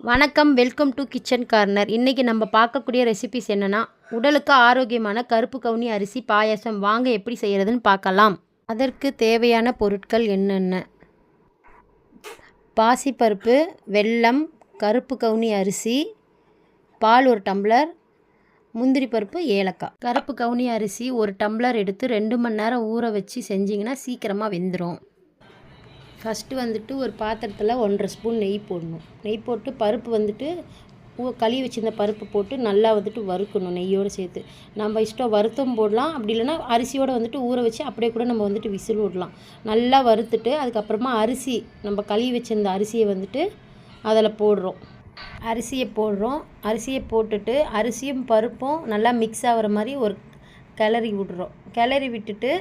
வணக்கம், welcome to kitchen corner. இன்றைக்கி நம்ம பார்க்கக்கூடிய ரெசிபிஸ் என்னென்னா, உடலுக்கு ஆரோக்கியமான கருப்பு கவுனி அரிசி பாயாசம். வாங்க எப்படி செய்கிறதுன்னு பார்க்கலாம். அதற்கு தேவையான பொருட்கள் என்னென்ன: பாசிப்பருப்பு, வெல்லம், கருப்பு கவுனி அரிசி, பால் 1 டம்ளர், முந்திரி பருப்பு, ஏலக்காய். கருப்பு கவுனி அரிசி 1 டம்ளர் எடுத்து 2 மணி நேரம் ஊற வச்சு செஞ்சிங்கன்னா சீக்கிரமாக வெந்துடும். ஃபஸ்ட்டு வந்துட்டு ஒரு பாத்திரத்தில் 1.5 ஸ்பூன் நெய் போடணும். நெய் போட்டு பருப்பு வந்துட்டு கழுவி வச்சுருந்த பருப்பு போட்டு நல்லா வந்துட்டு வறுக்கணும். நெய்யோடு சேர்த்து நம்ம இஷ்டம் வறுத்தும் போடலாம், அப்படி இல்லைன்னா அரிசியோடு வந்துட்டு ஊற வச்சு அப்படியே கூட நம்ம வந்துட்டு விசில் விடலாம். நல்லா வறுத்துட்டு அதுக்கப்புறமா அரிசி, நம்ம கழுவி வச்சுருந்த அரிசியை வந்துட்டு அதில் போடுறோம். அரிசியை போட்டுட்டு அரிசியும் பருப்பும் நல்லா மிக்ஸ் ஆகிற மாதிரி ஒரு கிளறி விடுறோம். கிளறி விட்டுட்டு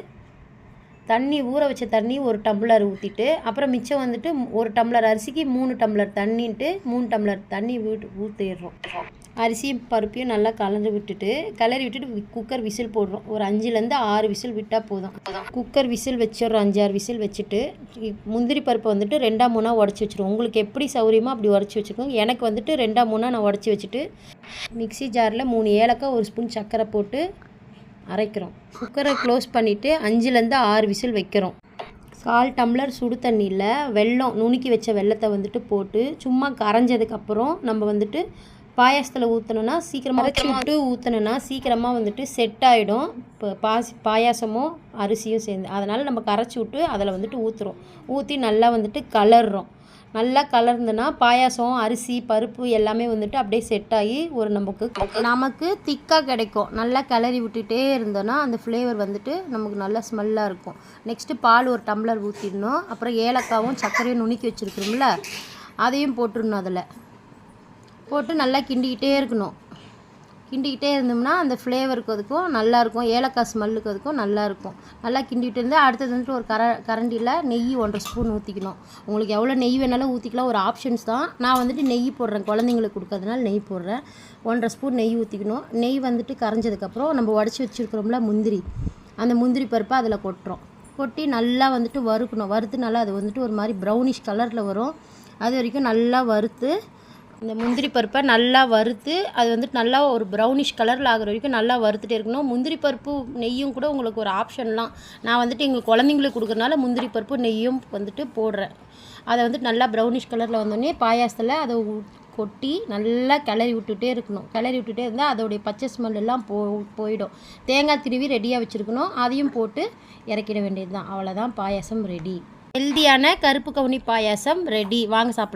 ஊற வச்ச தண்ணி 1 டம்ளர் ஊற்றிட்டு, அப்புறம் மிச்சம் வந்துட்டு 1 டம்ளர் அரிசிக்கு 3 டம்ளர் தண்ணின்ட்டு 3 டம்ளர் தண்ணி ஊற்றிடுறோம். அரிசியும் பருப்பையும் நல்லா கிளறி விட்டுட்டு குக்கர் விசில் போடுறோம். ஒரு 5லேருந்து 6 விசில் விட்டால் போதும். குக்கர் விசில் வச்சிடுறோம். 5-6 விசில் வச்சுட்டு முந்திரி பருப்பை வந்துட்டு 2-3 உடச்சி வச்சுருவோம். உங்களுக்கு எப்படி சௌரியமோ அப்படி உடச்சி வச்சுக்கோங்க. எனக்கு வந்துட்டு 2-3 நான் உடச்சி வச்சுட்டு மிக்ஸி ஜாரில் 3 ஏலக்காய், 1 ஸ்பூன் சர்க்கரை போட்டு அரைக்கிறோம். குக்கரை க்ளோஸ் பண்ணிவிட்டு 5லேருந்து 6 விசில் வைக்கிறோம். 1/4 டம்ளர் சுடு தண்ணியில் நுணுக்கி வச்ச வெல்லத்தை வந்துட்டு போட்டு சும்மா கரைஞ்சதுக்கப்புறம் நம்ம வந்துட்டு பாயாசத்தில் ஊற்றணுன்னா சீக்கிரமாக அரைச்சி விட்டு ஊற்றணுன்னா சீக்கிரமாக வந்துட்டு செட் ஆகிடும். இப்போ பாயாசமும் அரிசியும் சேர்ந்து, அதனால் நம்ம கரைச்சி விட்டு அதில் வந்துட்டு ஊற்றி நல்லா வந்துட்டு கலர்றோம். நல்லா கலர்ந்துன்னா பாயாசம், அரிசி, பருப்பு எல்லாமே வந்துட்டு அப்படியே செட் ஆகி நமக்கு திக்காக கிடைக்கும். நல்லா கிளறி விட்டுட்டே இருந்தோன்னா அந்த ஃப்ளேவர் வந்துட்டு நமக்கு நல்லா ஸ்மெல்லாக இருக்கும். நெக்ஸ்ட்டு பால் 1 டம்ளர் ஊற்றிடணும். அப்புறம் ஏலக்காவும் சர்க்கரையும் நுணுக்கி வச்சுருக்குறோம்ல, அதையும் போட்டுடணும். அதில் போட்டு நல்லா கிண்டிக்கிட்டே இருக்கணும். கிண்டிக்கிட்டே இருந்தோம்னா அந்த ஃப்ளேவருக்கு அதுக்கும் நல்லாயிருக்கும், ஏலக்காய் ஸ்மெல்லுக்கு அதுக்கும் நல்லாயிருக்கும். நல்லா கிண்டிகிட்டு இருந்தால் அடுத்தது வந்துட்டு ஒரு கரண்டியில் நெய் 1.5 ஸ்பூன் ஊற்றிக்கணும். உங்களுக்கு எவ்வளோ நெய் வேணாலும் ஊற்றிக்கலாம், ஒரு ஆப்ஷன்ஸ் தான். நான் வந்துட்டு நெய் போடுறேன், குழந்தைங்களுக்கு கொடுக்கறதுனால நெய் போடுறேன். 1.5 ஸ்பூன் நெய் ஊற்றிக்கணும். நெய் வந்துட்டு கரைஞ்சதுக்கப்புறம் நம்ம உடச்சி வச்சுருக்கிறோம்ல முந்திரி, அந்த முந்திரி பருப்பை அதில் கொட்டி நல்லா வந்துட்டு வறுக்கணும். வறுத்து நல்லா அது வந்துட்டு ஒரு மாதிரி ப்ரௌனிஷ் கலரில் வரும். அது வரைக்கும் நல்லா வறுத்து, இந்த முந்திரி பருப்பை நல்லா வறுத்து அது வந்துட்டு நல்லா ஒரு ப்ரௌனிஷ் கலரில் ஆகிற வரைக்கும் நல்லா வறுத்துட்டே இருக்கணும். முந்திரி பருப்பு நெய்யும் கூட உங்களுக்கு ஒரு ஆப்ஷன்லாம். நான் வந்துட்டு எங்கள் குழந்தைங்களுக்கு கொடுக்குறதுனால முந்திரி பருப்பு நெய்யும் வந்துட்டு போடுறேன். அதை வந்துட்டு நல்லா ப்ரௌனிஷ் கலரில் வந்தோடனே பாயாசத்தில் அதை கொட்டி நல்லா கிளறி விட்டுட்டே இருக்கணும். கிளறி விட்டுட்டே இருந்தால் அதோடைய பச்சை ஸ்மெல் எல்லாம் போயிடும். தேங்காய் திருவி ரெடியாக வச்சுருக்கணும், அதையும் போட்டு இறக்கிட வேண்டியது தான். அவ்வளோதான், பாயாசம் ரெடி. ஹெல்தியான கருப்பு கவுனி பாயாசம் ரெடி. வாங்க சாப்பிடலாம்.